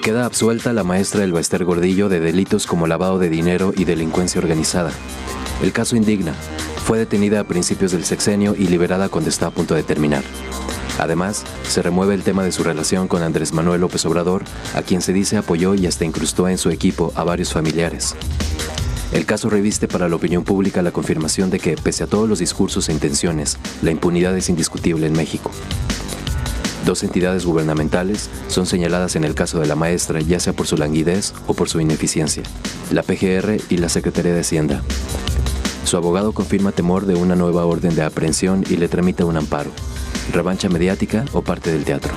Queda absuelta la maestra Elbaester Gordillo de delitos como lavado de dinero y delincuencia organizada. El caso indigna. Fue detenida a principios del sexenio y liberada cuando está a punto de terminar. Además, se remueve el tema de su relación con Andrés Manuel López Obrador, a quien se dice apoyó y hasta incrustó en su equipo a varios familiares. El caso reviste para la opinión pública la confirmación de que, pese a todos los discursos e intenciones, la impunidad es indiscutible en México. Dos entidades gubernamentales son señaladas en el caso de la maestra, ya sea por su languidez o por su ineficiencia: la PGR y la Secretaría de Hacienda. Su abogado confirma temor de una nueva orden de aprehensión y le tramita un amparo. ¿Revancha mediática o parte del teatro?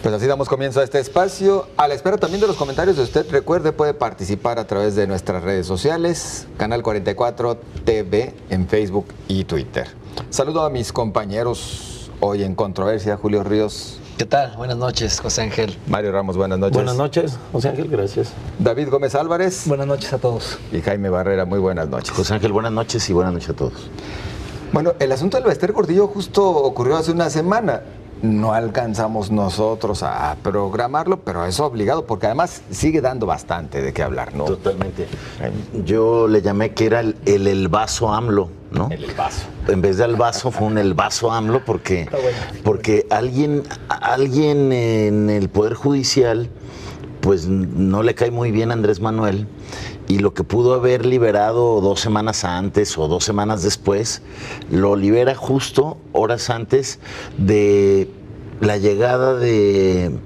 Pues así damos comienzo a este espacio. A la espera también de los comentarios de usted. Recuerde, puede participar a través de nuestras redes sociales, Canal 44 TV en Facebook y Twitter. Saludo a mis compañeros hoy en Controversia. Julio Ríos. ¿Qué tal? Buenas noches, José Ángel. Mario Ramos, buenas noches. Buenas noches, José Ángel, gracias. David Gómez Álvarez. Buenas noches a todos. Y Jaime Barrera, muy buenas noches. José Ángel, buenas noches y buenas noches a todos. Bueno, el asunto del Elbaester Gordillo justo ocurrió hace una semana. No alcanzamos nosotros a programarlo, pero es obligado porque además sigue dando bastante de qué hablar, ¿no? Totalmente. Yo le llamé que era el vaso AMLO, ¿no? El vaso. En vez de al vaso fue un el vaso AMLO porque alguien en el Poder Judicial pues no le cae muy bien a Andrés Manuel, y lo que pudo haber liberado 2 semanas antes o 2 semanas después, lo libera justo horas antes de la llegada de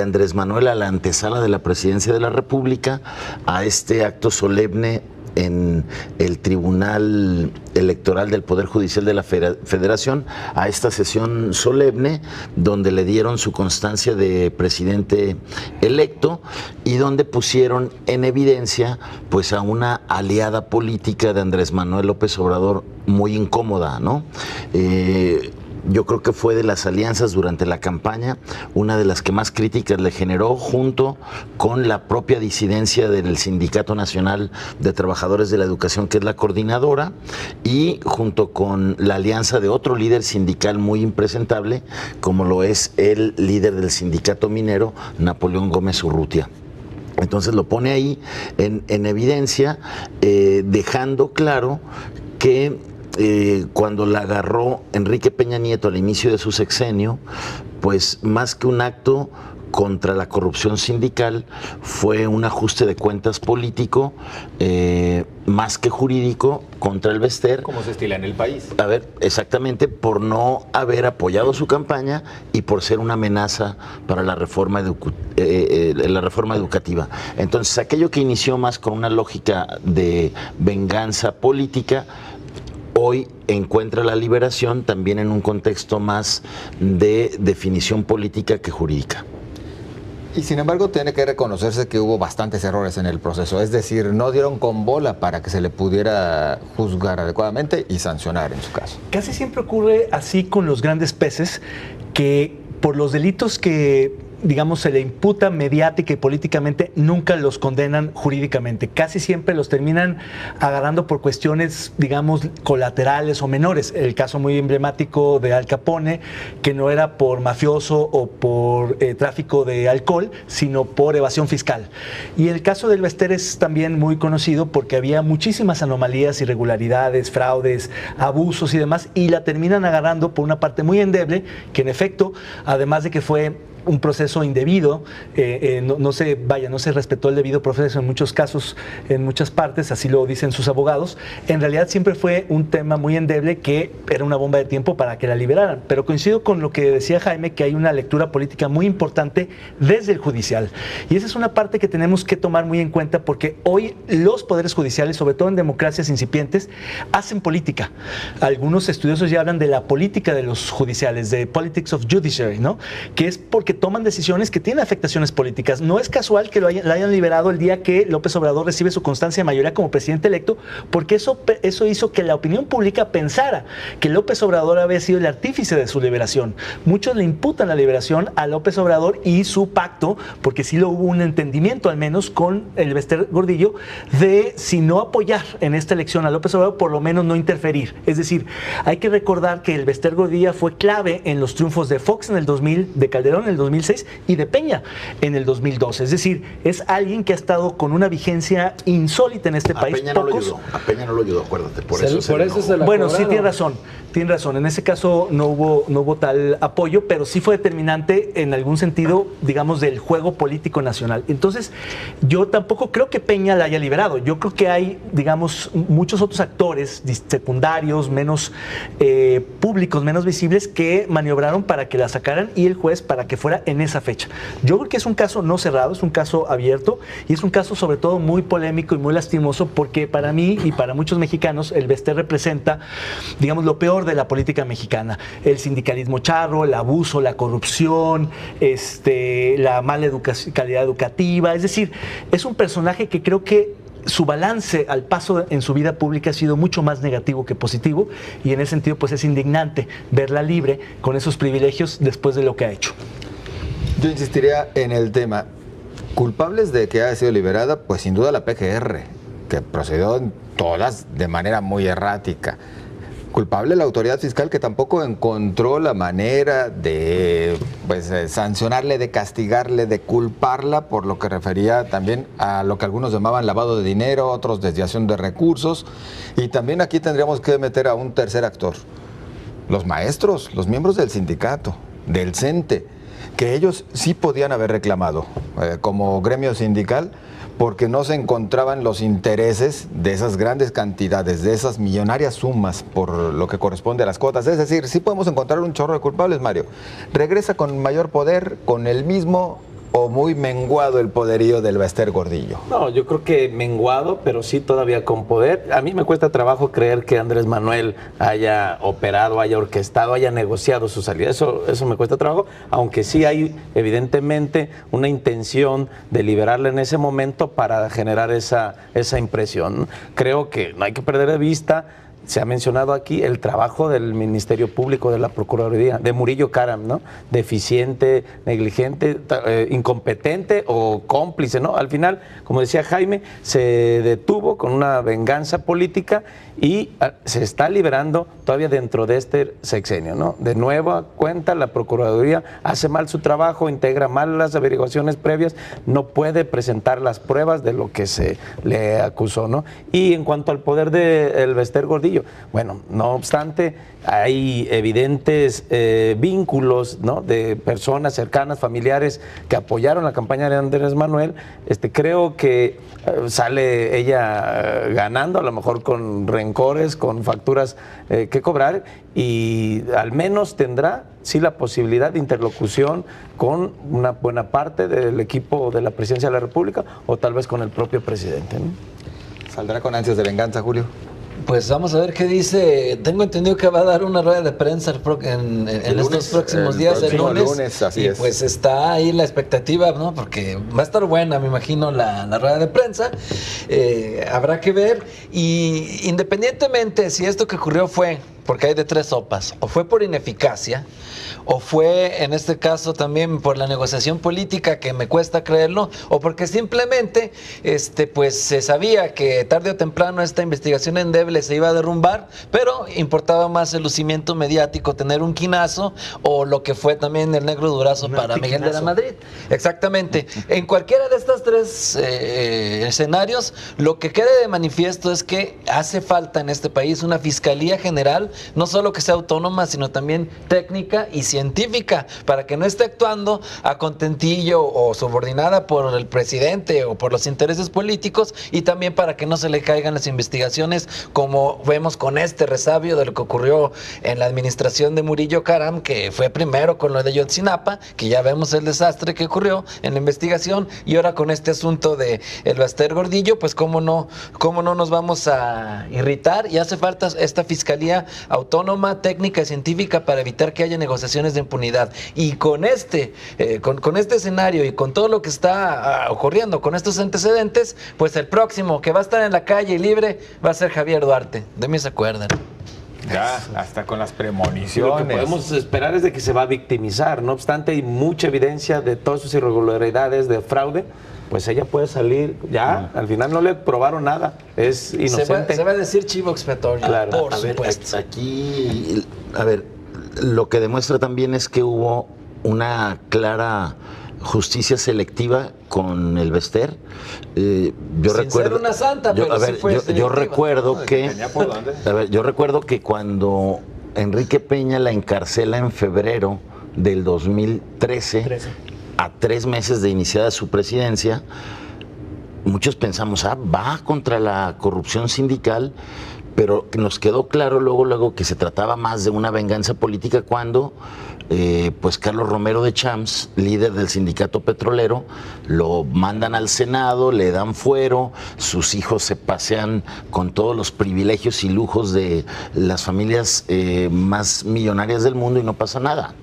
Andrés Manuel a la antesala de la Presidencia de la República, a este acto solemne en el Tribunal Electoral del Poder Judicial de la Federación, a esta sesión solemne donde le dieron su constancia de presidente electo y donde pusieron en evidencia pues a una aliada política de Andrés Manuel López Obrador muy incómoda, ¿no? Yo creo que fue de las alianzas durante la campaña una de las que más críticas le generó, junto con la propia disidencia del Sindicato Nacional de Trabajadores de la Educación, que es la coordinadora, y junto con la alianza de otro líder sindical muy impresentable, como lo es el líder del sindicato minero, Napoleón Gómez Urrutia. Entonces lo pone ahí en evidencia, dejando claro que cuando la agarró Enrique Peña Nieto al inicio de su sexenio, pues más que un acto contra la corrupción sindical, fue un ajuste de cuentas político, más que jurídico, contra Elbaester. Como se estila en el país. A ver, exactamente, por no haber apoyado su campaña y por ser una amenaza para la reforma educativa. Entonces, aquello que inició más con una lógica de venganza política, hoy encuentra la liberación también en un contexto más de definición política que jurídica. Y sin embargo tiene que reconocerse que hubo bastantes errores en el proceso, es decir, no dieron con bola para que se le pudiera juzgar adecuadamente y sancionar en su caso. Casi siempre ocurre así con los grandes peces, que por los delitos que digamos, se le imputa mediática y políticamente, nunca los condenan jurídicamente. Casi siempre los terminan agarrando por cuestiones, digamos, colaterales o menores. El caso muy emblemático de Al Capone, que no era por mafioso o por tráfico de alcohol, sino por evasión fiscal. Y el caso de Elbaester es también muy conocido porque había muchísimas anomalías, irregularidades, fraudes, abusos y demás, y la terminan agarrando por una parte muy endeble, que en efecto, además de que fue un proceso indebido, no se respetó el debido proceso en muchos casos, en muchas partes, así lo dicen sus abogados. En realidad siempre fue un tema muy endeble que era una bomba de tiempo para que la liberaran. Pero coincido con lo que decía Jaime, que hay una lectura política muy importante desde el judicial. Y esa es una parte que tenemos que tomar muy en cuenta, porque hoy los poderes judiciales, sobre todo en democracias incipientes, hacen política. Algunos estudiosos ya hablan de la política de los judiciales, de politics of judiciary, ¿no? Que es porque toman decisiones que tienen afectaciones políticas. No es casual que la hayan liberado el día que López Obrador recibe su constancia de mayoría como presidente electo, porque eso hizo que la opinión pública pensara que López Obrador había sido el artífice de su liberación. Muchos le imputan la liberación a López Obrador y su pacto, porque sí lo hubo un entendimiento al menos con Elbaester Gordillo, de si no apoyar en esta elección a López Obrador, por lo menos no interferir. Es decir, hay que recordar que Elbaester Gordillo fue clave en los triunfos de Fox en el 2000, de Calderón en el 2006 y de Peña en el 2012. Es decir, es alguien que ha estado con una vigencia insólita en este país. A Peña no lo ayudó, acuérdate. Por eso se la bueno, sí, cobraron. tiene razón. En ese caso no hubo tal apoyo, pero sí fue determinante en algún sentido, digamos, del juego político nacional. Entonces, yo tampoco creo que Peña la haya liberado. Yo creo que hay, digamos, muchos otros actores secundarios, menos públicos, menos visibles, que maniobraron para que la sacaran y el juez para que fuera en esa fecha. Yo creo que es un caso no cerrado, es un caso abierto y es un caso sobre todo muy polémico y muy lastimoso porque para mí y para muchos mexicanos el Bester representa, digamos, lo peor de la política mexicana. El sindicalismo charro, el abuso, la corrupción, la mala calidad educativa. Es decir, es un personaje que creo que su balance al paso en su vida pública ha sido mucho más negativo que positivo y en ese sentido pues es indignante verla libre con esos privilegios después de lo que ha hecho. Yo insistiría en el tema. Culpables de que haya sido liberada, pues sin duda la PGR, que procedió en todas de manera muy errática. Culpable la autoridad fiscal, que tampoco encontró la manera de sancionarle, de castigarle, de culparla, por lo que refería también a lo que algunos llamaban lavado de dinero, otros desviación de recursos. Y también aquí tendríamos que meter a un tercer actor. Los maestros, los miembros del sindicato, del CENTE, que ellos sí podían haber reclamado como gremio sindical, porque no se encontraban los intereses de esas grandes cantidades, de esas millonarias sumas por lo que corresponde a las cuotas. Es decir, sí podemos encontrar un chorro de culpables, Mario. Regresa con mayor poder, con el mismo o muy menguado el poderío del Bester Gordillo. No, yo creo que menguado, pero sí todavía con poder. A mí me cuesta trabajo creer que Andrés Manuel haya operado, haya orquestado, haya negociado su salida. Eso me cuesta trabajo, aunque sí hay evidentemente una intención de liberarle en ese momento para generar esa impresión. Creo que no hay que perder de vista. Se ha mencionado aquí el trabajo del Ministerio Público, de la Procuraduría, de Murillo Karam, ¿no? Deficiente, negligente, incompetente o cómplice, ¿no? Al final, como decía Jaime, se detuvo con una venganza política y se está liberando todavía dentro de este sexenio, ¿no? De nueva cuenta, la Procuraduría hace mal su trabajo, integra mal las averiguaciones previas, no puede presentar las pruebas de lo que se le acusó, ¿no? Y en cuanto al poder del Bester Gordillo, bueno, no obstante, hay evidentes vínculos, ¿no? De personas cercanas, familiares que apoyaron la campaña de Andrés Manuel. Creo que sale ella ganando, a lo mejor con rencores, con facturas que cobrar, y al menos tendrá sí la posibilidad de interlocución con una buena parte del equipo de la Presidencia de la República o tal vez con el propio presidente, ¿no? ¿Saldrá con ansias de venganza, Julio? Pues vamos a ver qué dice. Tengo entendido que va a dar una rueda de prensa en estos próximos días, el lunes. Así es. Pues está ahí la expectativa, ¿no? Porque va a estar buena, me imagino, la rueda de prensa. Habrá que ver. Y independientemente si esto que ocurrió fue, porque hay de tres sopas, o fue por ineficacia, o fue en este caso también por la negociación política, que me cuesta creerlo, o porque simplemente pues se sabía que tarde o temprano esta investigación endeble se iba a derrumbar, pero importaba más el lucimiento mediático, tener un quinazo, o lo que fue también el negro durazo para Miguel de la Madrid. Exactamente. En cualquiera de estos tres escenarios, lo que quede de manifiesto es que hace falta en este país una fiscalía general, no solo que sea autónoma, sino también técnica y científica, para que no esté actuando a contentillo o subordinada por el presidente o por los intereses políticos, y también para que no se le caigan las investigaciones, como vemos con este resabio de lo que ocurrió en la administración de Murillo Karam, que fue primero con lo de Ayotzinapa, que ya vemos el desastre que ocurrió en la investigación, y ahora con este asunto de el Bester Gordillo, pues cómo no nos vamos a irritar, y hace falta esta fiscalía autónoma, técnica y científica para evitar que haya negociaciones de impunidad. Y con este escenario y con todo lo que está ocurriendo con estos antecedentes, pues el próximo que va a estar en la calle y libre va a ser Javier Duarte. De mí se acuerdan. Ya, hasta con las Lo premoniciones. que podemos esperar es de que se va a victimizar. No obstante, hay mucha evidencia de todas sus irregularidades, de fraude. Pues ella puede salir, ya, al final no le probaron nada, es inocente. Se va a decir chivo expiatorio, claro. por A ver, supuesto. aquí, a ver, lo que demuestra también es que hubo una clara justicia selectiva con el Bester. Yo Sin recuerdo, ser una santa, yo, pero a sí ver, fue yo selectiva. recuerdo que, Tenía por dónde. a ver, yo recuerdo que cuando Enrique Peña la encarcela en febrero del 2013, a 3 meses de iniciada su presidencia, muchos pensamos, va contra la corrupción sindical, pero nos quedó claro luego que se trataba más de una venganza política cuando pues Carlos Romero de Champs, líder del sindicato petrolero, lo mandan al Senado, le dan fuero, sus hijos se pasean con todos los privilegios y lujos de las familias más millonarias del mundo y no pasa nada.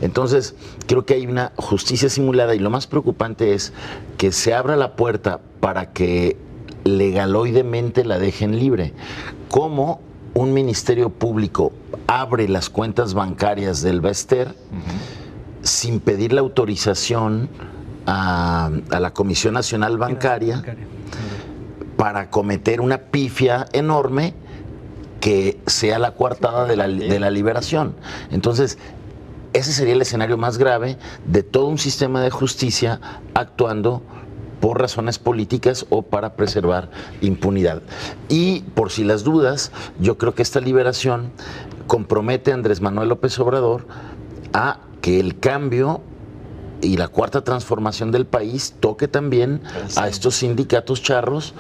Entonces, creo que hay una justicia simulada y lo más preocupante es que se abra la puerta para que legaloidemente la dejen libre. ¿Cómo un ministerio público abre las cuentas bancarias del Bester sin pedir la autorización a la Comisión Nacional Bancaria para cometer una pifia enorme que sea la coartada de la liberación? Entonces, ese sería el escenario más grave de todo un sistema de justicia actuando por razones políticas o para preservar impunidad. Y por si las dudas, yo creo que esta liberación compromete a Andrés Manuel López Obrador a que el cambio y la cuarta transformación del país toque también a estos sindicatos charros,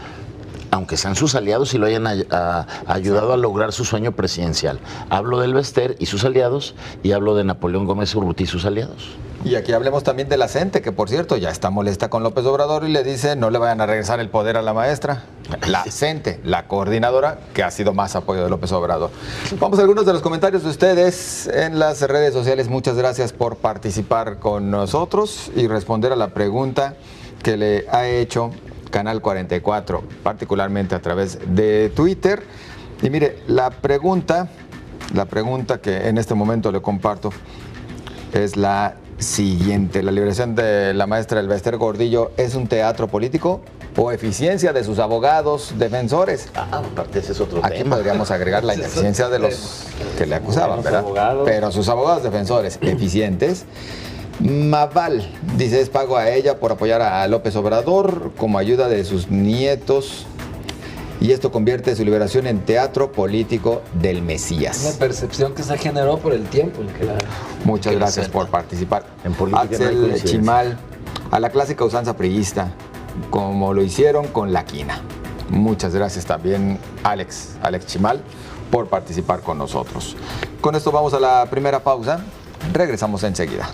aunque sean sus aliados y lo hayan ayudado a lograr su sueño presidencial. Hablo del Bester y sus aliados y hablo de Napoleón Gómez Urruti y sus aliados. Y aquí hablemos también de la CENTE, que por cierto ya está molesta con López Obrador y le dice no le vayan a regresar el poder a la maestra. La CENTE, la coordinadora que ha sido más apoyo de López Obrador. Vamos a algunos de los comentarios de ustedes en las redes sociales. Muchas gracias por participar con nosotros y responder a la pregunta que le ha hecho Canal 44, particularmente a través de Twitter. Y mire, la pregunta que en este momento le comparto es la siguiente. ¿La liberación de la maestra del Bester Gordillo es un teatro político o eficiencia de sus abogados defensores? Aparte ese es otro Aquí tema. podríamos agregar la ineficiencia de los que le acusaban, ¿verdad? Pero sus abogados defensores eficientes. Maval dice es pago a ella por apoyar a López Obrador como ayuda de sus nietos y esto convierte su liberación en teatro político del Mesías. Una percepción que se generó por el tiempo en que la... Muchas que gracias la por participar. En política no hay Axel coincidencia. Chimal, a la clásica usanza priista, como lo hicieron con la quina. Muchas gracias también Alex Chimal por participar con nosotros. Con esto vamos a la primera pausa. Regresamos enseguida.